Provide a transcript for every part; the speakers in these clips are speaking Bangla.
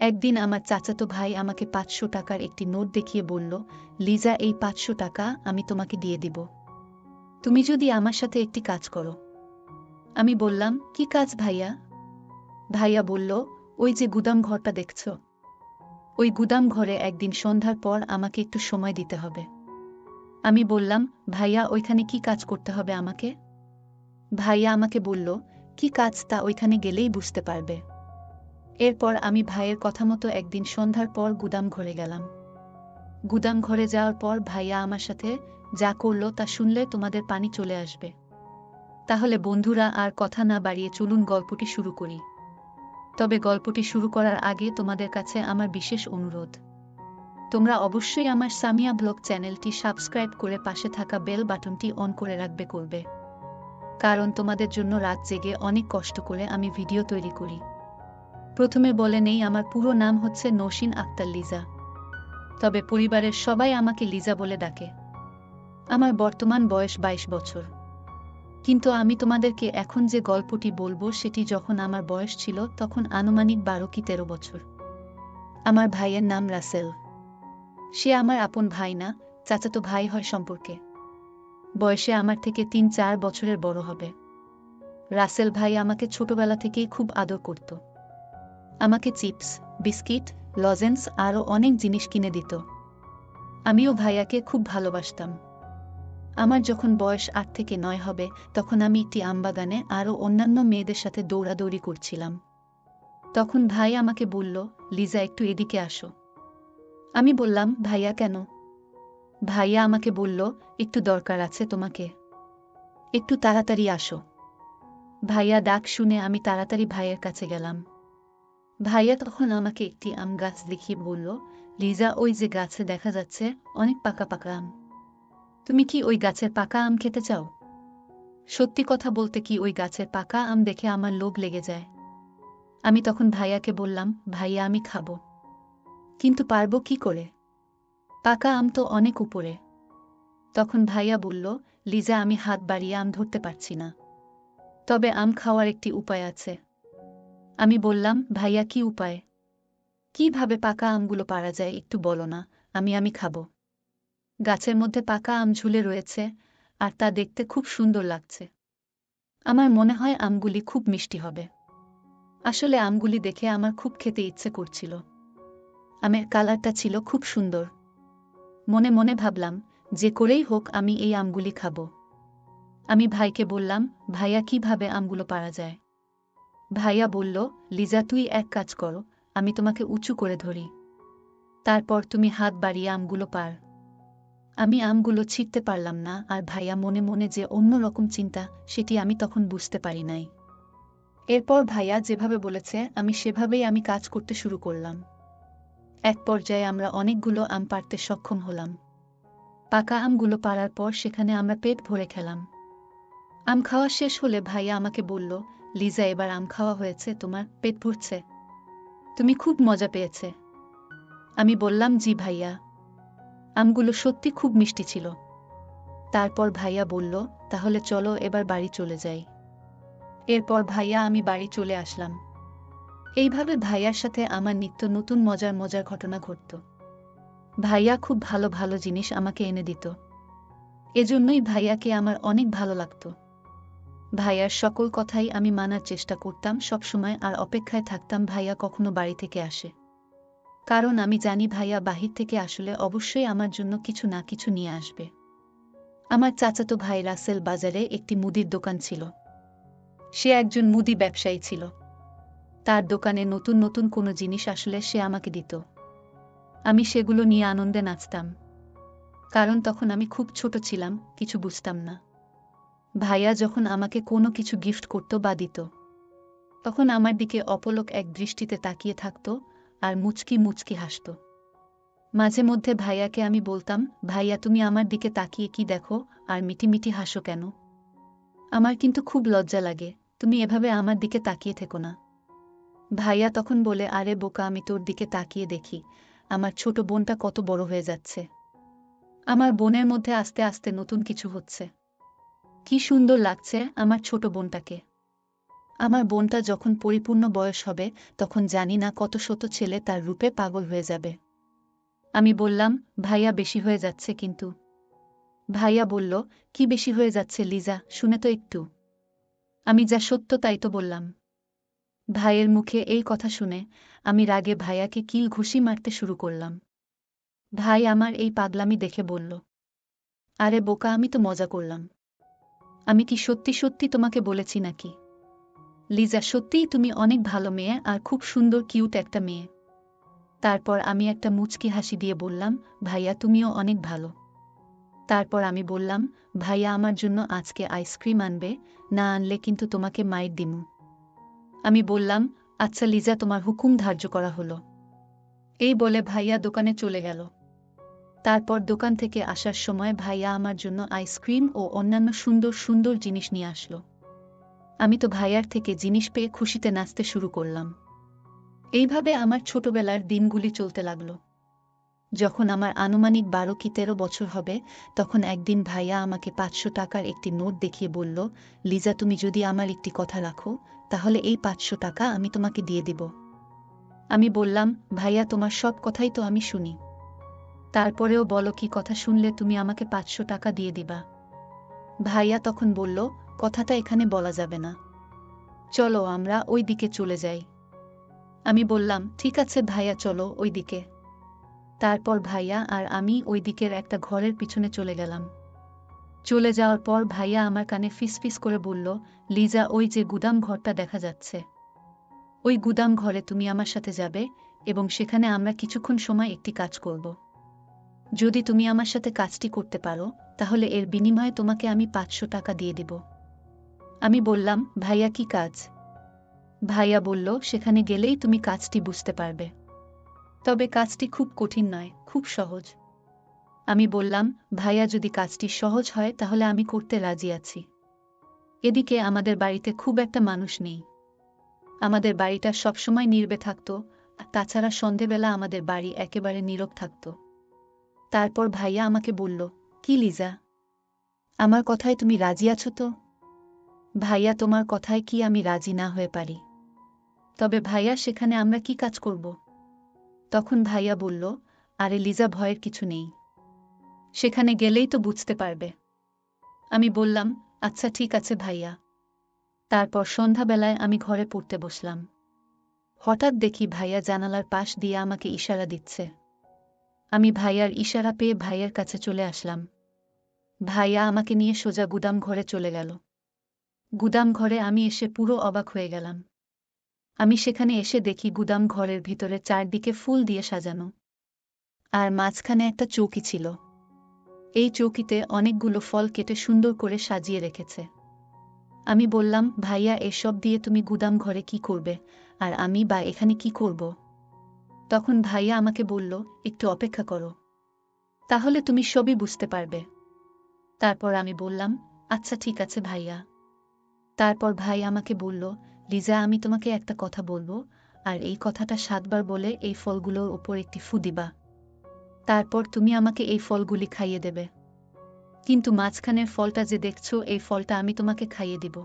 একদিন আমার চাচাতো ভাই আমাকে ৫০০ টাকার একটি নোট দেখিয়ে বলল, লিজা, এই ৫০০ টাকা আমি তোমাকে দিয়ে দিব, তুমি যদি আমার সাথে একটি কাজ করো। আমি বললাম, কি কাজ ভাইয়া? ভাইয়া বলল, ওই যে গুদাম ঘরটা দেখছ, ওই গুদাম ঘরে একদিন সন্ধ্যার পর আমাকে একটু সময় দিতে হবে। আমি বললাম, ভাইয়া, ওইখানে কি কাজ করতে হবে আমাকে? ভাইয়া আমাকে বলল, কি কাজ তা ওইখানে গেলেই বুঝতে পারবে। এরপর আমি ভাইয়ের কথা মতো একদিন সন্ধ্যার পর গুদাম ঘরে গেলাম। গুদাম ঘরে যাওয়ার পর ভাইয়া আমার সাথে যা করলো তা শুনলে তোমাদের পানি চলে আসবে। তাহলে বন্ধুরা, আর কথা না বাড়িয়ে চলুন গল্পটি শুরু করি। তবে গল্পটি শুরু করার আগে তোমাদের কাছে আমার বিশেষ অনুরোধ, তোমরা অবশ্যই আমার সামিয়া ব্লগ চ্যানেলটি সাবস্ক্রাইব করে পাশে থাকা বেল বাটনটি অন করে রাখবে করবে, কারণ তোমাদের জন্য রাত জেগে অনেক কষ্ট করে আমি ভিডিও তৈরি করি। প্রথমে বলে নেই, আমার পুরো নাম হচ্ছে নৌশিন আক্তার লিজা, তবে পরিবারের সবাই আমাকে লিজা বলে ডাকে। আমার বর্তমান বয়স ২২ বছর, কিন্তু আমি তোমাদেরকে এখন যে গল্পটি বলবো সেটি যখন আমার বয়স ছিল তখন আনুমানিক ১২ কি ১৩ বছর। আমার ভাইয়ের নাম রাসেল। সে আমার আপন ভাই না, চাচাতো ভাই হয় সম্পর্কে। বয়সে আমার থেকে ৩-৪ বছরের বড় হবে। রাসেল ভাই আমাকে ছোটবেলা থেকেই খুব আদর করত। আমাকে চিপস, বিস্কিট, লজেন্স আরও অনেক জিনিস কিনে দিত। আমিও ভাইয়াকে খুব ভালোবাসতাম। আমার যখন বয়স ৮ থেকে ৯ হবে তখন আমি একটি আমবাগানে আরও অন্যান্য মেয়েদের সাথে দৌড়াদৌড়ি করছিলাম। তখন ভাই আমাকে বলল, লিজা, একটু এদিকে আসো। আমি বললাম, ভাইয়া, কেন? ভাইয়া আমাকে বলল, একটু দরকার আছে তোমাকে, একটু তাড়াতাড়ি আসো। ভাইয়া ডাক শুনে আমি তাড়াতাড়ি ভাইয়ের কাছে গেলাম। ভাইয়া তখন আমাকে একটি আম গাছ দেখিয়ে বলল, লিজা, ওই যে গাছে দেখা যাচ্ছে অনেক পাকা পাকা আম, তুমি কি ওই গাছের পাকা আম খেতে চাও? সত্যি কথা বলতে কি, ওই গাছের পাকা আম দেখে আমার লোভ লেগে যায়। আমি তখন ভাইয়াকে বললাম, ভাইয়া, আমি খাবো, কিন্তু পারবো কি করে? পাকা আম তো অনেক উপরে। তখন ভাইয়া বলল, লিজা, আমি হাত বাড়িয়ে আম ধরতে পারছি না, তবে আম খাওয়ার একটি উপায় আছে। আমি বললাম, ভাইয়া, কি উপায়? কিভাবে পাকা আমগুলো পারা যায় একটু বলো না, আমি খাবো। গাছের মধ্যে পাকা আম ঝুলে রয়েছে, আর তা দেখতে খুব সুন্দর লাগছে। আমার মনে হয় আমগুলি খুব মিষ্টি হবে। আসলে আমগুলি দেখে আমার খুব খেতে ইচ্ছে করছিল। আমের কালারটা ছিল খুব সুন্দর। মনে মনে ভাবলাম, যে করেই হোক আমি এই আমগুলি খাবো। আমি ভাইকে বললাম, ভাইয়া, কিভাবে আমগুলো পারা যায়? ভাইয়া বলল, লিজা, তুই এক কাজ করো, আমি তোমাকে উঁচু করে ধরি, তারপর তুমি হাত বাড়িয়ে আমগুলো পার। আমি আমগুলো ছিঁড়তে পারলাম না, আর ভাইয়া মনে মনে যে অন্য রকম চিন্তা সেটি আমি তখন বুঝতে পারি নাই। এরপর ভাইয়া যেভাবে বলেছে আমি সেভাবেই কাজ করতে শুরু করলাম। এক পর্যায়ে আমরা অনেকগুলো আম পাড়তে সক্ষম হলাম। পাকা আমগুলো পাড়ার পর সেখানে আমরা পেট ভরে খেলাম। আম খাওয়া শেষ হলে ভাইয়া আমাকে বলল, লিজা, এবার আম খাওয়া হয়েছে, তোমার পেট ভরছে, তুমি খুব মজা পেয়েছে? আমি বললাম, জি ভাইয়া। আমগুলো সত্যি খুব মিষ্টি ছিল। তারপর ভাইয়া বলল, তাহলে চলো এবার বাড়ি চলে যাই। এরপর ভাইয়া আমি বাড়ি চলে আসলাম। এইভাবে ভাইয়ার সাথে আমার নিত্য নতুন মজার মজার ঘটনা ঘটত। ভাইয়া খুব ভালো ভালো জিনিস আমাকে এনে দিত। এজন্যই ভাইয়াকে আমার অনেক ভালো লাগত। ভাইয়ার সকল কথাই আমি মানার চেষ্টা করতাম সবসময়, আর অপেক্ষায় থাকতাম ভাইয়া কখনো বাড়ি থেকে আসে। কারণ আমি জানি ভাইয়া বাহির থেকে আসলে অবশ্যই আমার জন্য কিছু না কিছু নিয়ে আসবে। আমার চাচাতো ভাই রাসেল বাজারে একটি মুদির দোকান ছিল। সে একজন মুদি ব্যবসায়ী ছিল। তার দোকানে নতুন নতুন কোনো জিনিস আসলে সে আমাকে দিত। আমি সেগুলো নিয়ে আনন্দে নাচতাম, কারণ তখন আমি খুব ছোট ছিলাম, কিছু বুঝতাম না। ভাইয়া যখন আমাকে কোনো কিছু গিফট করত বা দিত, তখন আমার দিকে অপলক এক দৃষ্টিতে তাকিয়ে থাকত আর মুচকি মুচকি হাসত। মাঝে মধ্যে ভাইয়াকে আমি বলতাম, ভাইয়া, তুমি আমার দিকে তাকিয়ে কি দেখো আর মিটি মিটি হাসো কেন? আমার কিন্তু খুব লজ্জা লাগে, তুমি এভাবে আমার দিকে তাকিয়ে থেকো না। ভাইয়া তখন বলে, আরে বোকা, আমি তোর দিকে তাকিয়ে দেখি আমার ছোট বোনটা কত বড় হয়ে যাচ্ছে। আমার বোনের মধ্যে আস্তে আস্তে নতুন কিছু হচ্ছে। কি সুন্দর লাগছে আমার ছোট বোনটাকে। আমার বোনটা যখন পরিপূর্ণ বয়স হবে তখন জানি না কত শত ছেলে তার রূপে পাগল হয়ে যাবে। আমি বললাম, ভাইয়া বেশি হয়ে যাচ্ছে কিন্তু। ভাইয়া বলল, কি বেশি হয়ে যাচ্ছে লিজা, শুনে তো একটু। আমি যা সত্য তাই তো বললাম। ভাইয়ের মুখে এই কথা শুনে আমি রাগে ভাইয়াকে কিল ঘুষি মারতে শুরু করলাম। ভাই আমার এই পাগলামি দেখে বলল, আরে বোকা, আমি তো মজা করলাম। আমি কি সত্যি সত্যি তোমাকে বলেছি নাকি? লিজা, সত্যিই তুমি অনেক ভালো মেয়ে আর খুব সুন্দর কিউট একটা মেয়ে। তারপর আমি একটা মুচকি হাসি দিয়ে বললাম, ভাইয়া তুমিও অনেক ভালো। তারপর আমি বললাম, ভাইয়া আমার জন্য আজকে আইসক্রিম আনবে, না আনলে কিন্তু তোমাকে মাইর দিমু। আমি বললাম, আচ্ছা লিজা, তোমার হুকুম ধার্য করা হলো। এই বলে ভাইয়া দোকানে চলে গেল। তারপর দোকান থেকে আসার সময় ভাইয়া আমার জন্য আইসক্রিম ও অন্যান্য সুন্দর সুন্দর জিনিস নিয়ে আসলো। আমি তো ভাইয়ার থেকে জিনিস পেয়ে খুশিতে নাচতে শুরু করলাম। এইভাবে আমার ছোটবেলার দিনগুলি চলতে লাগল। যখন আমার আনুমানিক 12 কি 13 বছর হবে তখন একদিন ভাইয়া আমাকে 500 টাকার একটি নোট দেখিয়ে বলল, লিজা, তুমি যদি আমার একটি কথা রাখো তাহলে এই 500 টাকা আমি তোমাকে দিয়ে দিব। আমি বললাম, ভাইয়া তোমার সব কথাই তো আমি শুনি, তারপরেও বলো কি কথা শুনলে তুমি আমাকে 500 টাকা দিয়ে দিবা? ভাইয়া তখন বলল, কথাটা এখানে বলা যাবে না, চলো আমরা ওই দিকে চলে যাই। আমি বললাম, ঠিক আছে ভাইয়া, চলো ওই দিকে। তারপর ভাইয়া আর আমি ওই দিকের একটা ঘরের পিছনে চলে গেলাম। চলে যাওয়ার পর ভাইয়া আমার কানে ফিসফিস করে বলল, লিজা, ওই যে গুদাম ঘরটা দেখা যাচ্ছে, ওই গুদাম ঘরে তুমি আমার সাথে যাবে এবং সেখানে আমরা কিছুক্ষণ সময় একটি কাজ করব। যদি তুমি আমার সাথে কাজটি করতে পারো তাহলে এর বিনিময়ে তোমাকে আমি 500 টাকা দিয়ে দিব। আমি বললাম, ভাইয়া কি কাজ? ভাইয়া বলল, সেখানে গেলেই তুমি কাজটি বুঝতে পারবে। তবে কাজটি খুব কঠিন নয়, খুব সহজ। আমি বললাম, ভাইয়া যদি কাজটি সহজ হয় তাহলে আমি করতে রাজি আছি। এদিকে আমাদের বাড়িতে খুব একটা মানুষ নেই। আমাদের বাড়িটা সবসময় নীরবে থাকত, আর তাছাড়া সন্ধেবেলা আমাদের বাড়ি একেবারে নীরব থাকত। তারপর ভাইয়া আমাকে বলল, কি লিজা, আমার কথায় তুমি রাজি আছো তো? ভাইয়া, তোমার কথায় কি আমি রাজি না হয়ে পারি? তবে ভাইয়া, সেখানে আমরা কি কাজ করব? তখন ভাইয়া বলল, আরে লিজা, ভয়ের কিছু নেই, সেখানে গেলেই তো বুঝতে পারবে। আমি বললাম, আচ্ছা ঠিক আছে ভাইয়া। তারপর সন্ধ্যাবেলায় আমি ঘরে পড়তে বসলাম। হঠাৎ দেখি ভাইয়া জানালার পাশ দিয়ে আমাকে ইশারা দিচ্ছে। আমি ভাইয়ার ইশারা পেয়ে ভাইয়ের কাছে চলে আসলাম। ভাইয়া আমাকে নিয়ে সোজা গুদাম ঘরে চলে গেল। গুদাম ঘরে আমি এসে পুরো অবাক হয়ে গেলাম। আমি সেখানে এসে দেখি গুদাম ঘরের ভিতরে চারদিকে ফুল দিয়ে সাজানো, আর মাঝখানে একটা চৌকি ছিল। এই চৌকিতে অনেকগুলো ফল কেটে সুন্দর করে সাজিয়ে রেখেছে। আমি বললাম, ভাইয়া, এসব দিয়ে তুমি গুদাম ঘরে কি করবে, আর আমি বা এখানে কি করব? তখন ভাইয়া আমাকে বলল, একটু অপেক্ষা করো, তাহলে তুমি সবই বুঝতে পারবে। তারপর আমি বললাম, আচ্ছা ঠিক আছে ভাইয়া। তারপর ভাই আমাকে বলল, লিজা, আমি তোমাকে একটা কথা বলবো, আর এই কথাটা 7 বার বলে এই ফলগুলোর উপর একটি ফু দিবা। তারপর তুমি আমাকে এই ফলগুলি খাইয়ে দেবে। কিন্তু মাঝখানের ফলটা যে দেখছো, এই ফলটা আমি তোমাকে খাইয়ে দিব।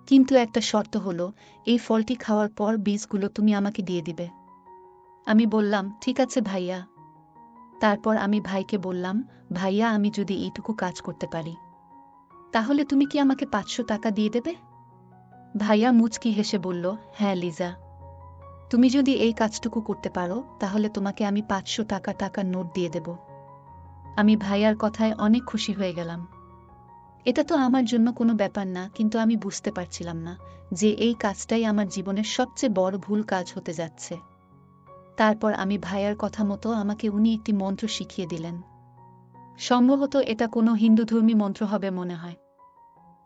কিন্তু একটা শর্ত হলো, এই ফলটি খাওয়ার পর বীজগুলো তুমি আমাকে দিয়ে দিবে। আমি বললাম, ঠিক আছে ভাইয়া। তারপর আমি ভাইকে বললাম, ভাইয়া, আমি যদি এইটুকু কাজ করতে পারি তাহলে তুমি কি আমাকে 500 টাকা দিয়ে দেবে? ভাইয়া মুচকি হেসে বলল, হ্যাঁ লিজা, তুমি যদি এই কাজটুকু করতে পারো তাহলে তোমাকে আমি 500 টাকার নোট দিয়ে দেব। আমি ভাইয়ার কথায় অনেক খুশি হয়ে গেলাম। এটা তো আমার জন্য কোনো ব্যাপার না, কিন্তু আমি বুঝতে পারছিলাম না যে এই কাজটাই আমার জীবনের সবচেয়ে বড় ভুল কাজ হতে যাচ্ছে। তারপর আমি ভাইয়ার কথা মতো আমাকে উনি একটি মন্ত্র শিখিয়ে দিলেন। সম্ভবত এটা কোনো হিন্দুধর্মী মন্ত্র হবে মনে হয়।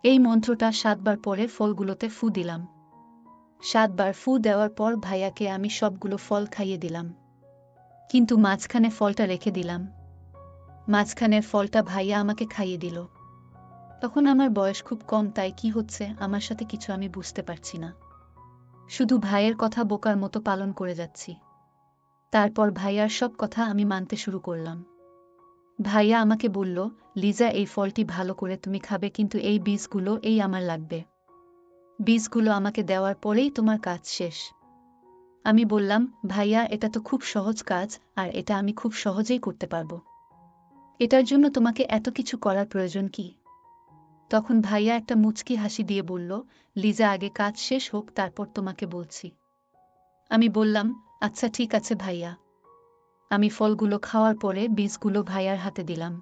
এই মন্ত্রটা 7 বার পরে ফলগুলোতে ফু দিলাম। 7 বার ফু দেওয়ার পর ভাইয়াকে আমি সবগুলো ফল খাইয়ে দিলাম, কিন্তু মাঝখানে ফলটা রেখে দিলাম। মাঝখানের ফলটা ভাইয়া আমাকে খাইয়ে দিল। তখন আমার বয়স খুব কম, তাই কি হচ্ছে আমার সাথে কিছু আমি বুঝতে পারছি না, শুধু ভাইয়ের কথা বোকার মতো পালন করে যাচ্ছি। তারপর ভাইয়ার সব কথা আমি মানতে শুরু করলাম। ভাইয়া আমাকে বলল, লিজা, এই ফলটি ভালো করে তুমি খাবে, কিন্তু এই বীজগুলো আমার লাগবে। বীজগুলো আমাকে দেওয়ার পরেই তোমার কাজ শেষ। আমি বললাম, ভাইয়া এটা তো খুব সহজ কাজ, আর এটা আমি খুব সহজেই করতে পারবো। এটার জন্য তোমাকে এত কিছু করার প্রয়োজন কি? তখন ভাইয়া একটা মুচকি হাসি দিয়ে বলল, লিজা আগে কাজ শেষ হোক, তারপর তোমাকে বলছি। আমি বললাম, আচ্ছা ঠিক আছে ভাইয়া। আমি ফলগুলো খাওয়ার পরে বীজগুলো ভাইয়ার হাতে দিলাম।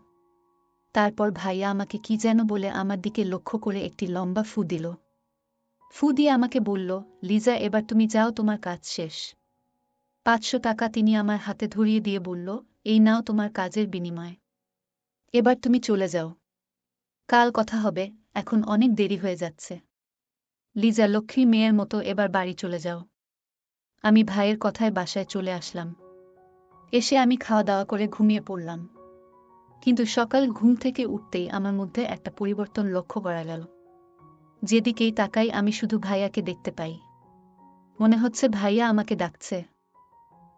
তারপর ভাইয়া আমাকে কি যেন বলে আমার দিকে লক্ষ্য করে একটি লম্বা ফু দিল। ফু দিয়ে আমাকে বলল, লিজা এবার তুমি যাও, তোমার কাজ শেষ। 500 টাকা তিনি আমার হাতে ধরিয়ে দিয়ে বলল, এই নাও তোমার কাজের বিনিময়। এবার তুমি চলে যাও। কাল কথা হবে, এখন অনেক দেরি হয়ে যাচ্ছে। লিজা লক্ষ্মী মেয়ের মতো এবার বাড়ি চলে যাও। আমি ভাইয়ের কথায় বাসায় চলে আসলাম। এসে আমি খাওয়া দাওয়া করে ঘুমিয়ে পড়লাম। কিন্তু সকাল ঘুম থেকে উঠতেই আমার মধ্যে একটা পরিবর্তন লক্ষ্য করা গেল। যেদিকেই তাকাই আমি শুধু ভাইয়াকে দেখতে পাই। মনে হচ্ছে ভাইয়া আমাকে ডাকছে।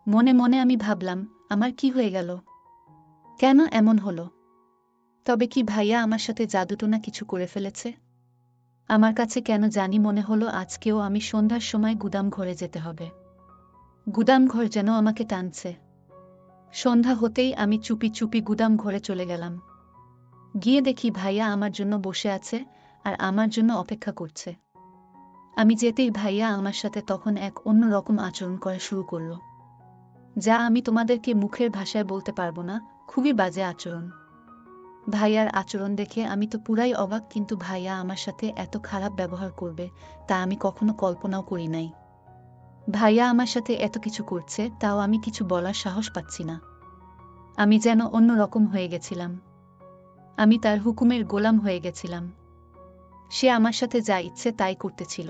মনে মনে আমি ভাবলাম, আমার কি হয়ে গেল? কেন এমন হলো? তবে কি ভাইয়া আমার সাথে জাদুটোনা কিছু করে ফেলেছে? আমার কাছে কেন জানি মনে হলো আজকেও আমি সন্ধ্যার সময় গুদাম ঘরে যেতে হবে। গুদাম ঘর যেন আমাকে টানছে। সন্ধ্যা হতেই আমি চুপি চুপি গুদাম ঘরে চলে গেলাম। গিয়ে দেখি ভাইয়া আমার জন্য বসে আছে আর আমার জন্য অপেক্ষা করছে। আমি যেতেই ভাইয়া আমার সাথে তখন এক অন্য রকম আচরণ করা শুরু করল, যা আমি তোমাদেরকে মুখের ভাষায় বলতে পারবো না। খুবই বাজে আচরণ। ভাইয়ার আচরণ দেখে আমি তো পুরাই অবাক, কিন্তু ভাইয়া আমার সাথে এত খারাপ ব্যবহার করবে তা আমি কখনো কল্পনাও করি নাই। ভাইয়া আমার সাথে এত কিছু করছে, তাও আমি কিছু বলার সাহস পাচ্ছি না। আমি যেন অন্য রকম হয়ে গেছিলাম। আমি তার হুকুমের গোলাম হয়ে গেছিলাম। সে আমার সাথে যা ইচ্ছে তাই করতেছিল,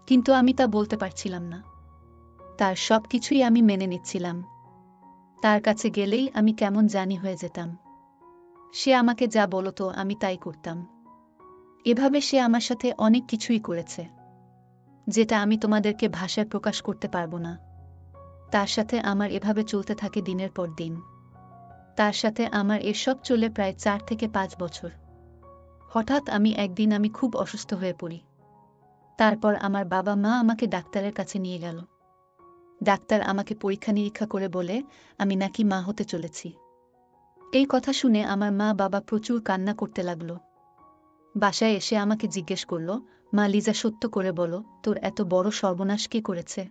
কিন্তু আমি তা বলতে পারছিলাম না। তার সব কিছুই আমি মেনে নিচ্ছিলাম। তার কাছে গেলেই আমি কেমন জানি হয়ে যেতাম। সে আমাকে যা বলতো আমি তাই করতাম। এভাবে সে আমার সাথে অনেক কিছুই করেছে, যেটা আমি তোমাদেরকে ভাষায় প্রকাশ করতে পারবো না। তার সাথে আমার এভাবে চলতে থাকে দিনের পর দিন। তার সাথে আমার এসব চলে প্রায় 4 থেকে 5 বছর। হঠাৎ একদিন আমি খুব অসুস্থ হয়ে পড়ি। তারপর আমার বাবা মা আমাকে ডাক্তারের কাছে নিয়ে গেল। ডাক্তার আমাকে পরীক্ষা নিরীক্ষা করে বলে আমি নাকি মা হতে চলেছি। এই কথা শুনে আমার মা বাবা প্রচুর কান্না করতে লাগলো। বাসায় এসে আমাকে জিজ্ঞেস করল, মা লিজা সত্য করে বলো, তোর এত বড় সর্বনাশ কে করেছে?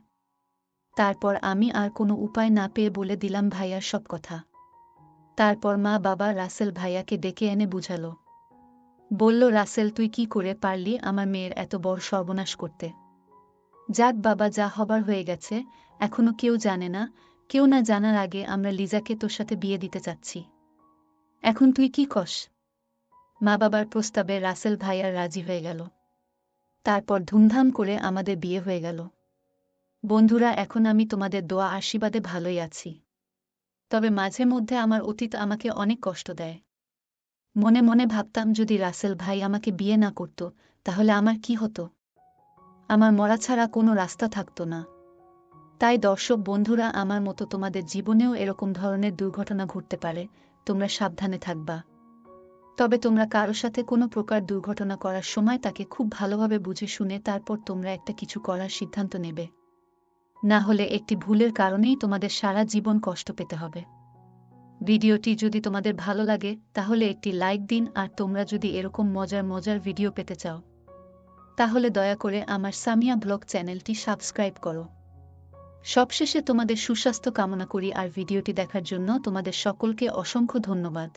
তারপর আমি আর কোনো উপায় না পেয়ে বলে দিলাম ভাইয়ার সব কথা। তারপর মা বাবা রাসেল ভাইয়াকে ডেকে এনে বুঝালো। বলল, রাসেল তুই কি করে পারলি আমার মেয়ের এত বড় সর্বনাশ করতে? যাক বাবা, যা হবার হয়ে গেছে, এখনো কেউ জানে না। কেউ না জানার আগে আমরা লিজাকে তোর সাথে বিয়ে দিতে চাচ্ছি। এখন তুই কি কস? মা বাবার প্রস্তাবে রাসেল ভাইয়া রাজি হয়ে গেল। তারপর ধুমধাম করে আমাদের বিয়ে হয়ে গেল। বন্ধুরা, এখন আমি তোমাদের দোয়া আশীর্বাদে ভালোই আছি। তবে মাঝে মধ্যে আমার অতীত আমাকে অনেক কষ্ট দেয়। মনে মনে ভাবতাম, যদি রাসেল ভাই আমাকে বিয়ে না করত তাহলে আমার কি হতো? আমার মরা ছাড়া কোনো রাস্তা থাকতো না। তাই দর্শক বন্ধুরা, আমার মতো তোমাদের জীবনেও এরকম ধরনের দুর্ঘটনা ঘটতে পারে, তোমরা সাবধানে থাকবা। তবে তোমরা কারো সাথে কোনো প্রকার দুর্ঘটনা করার সময় তাকে খুব ভালোভাবে বুঝে শুনে তারপর তোমরা একটা কিছু করার সিদ্ধান্ত নেবে। না হলে একটি ভুলের কারণেই তোমাদের সারা জীবন কষ্ট পেতে হবে। ভিডিওটি যদি তোমাদের ভালো লাগে তাহলে একটি লাইক দিন, আর তোমরা যদি এরকম মজার মজার ভিডিও পেতে চাও তাহলে দয়া করে আমার সামিয়া ব্লগ চ্যানেলটি সাবস্ক্রাইব করো। সবশেষে তোমাদের সুস্বাস্থ্য কামনা করি, আর ভিডিওটি দেখার জন্য তোমাদের সকলকে অসংখ্য ধন্যবাদ।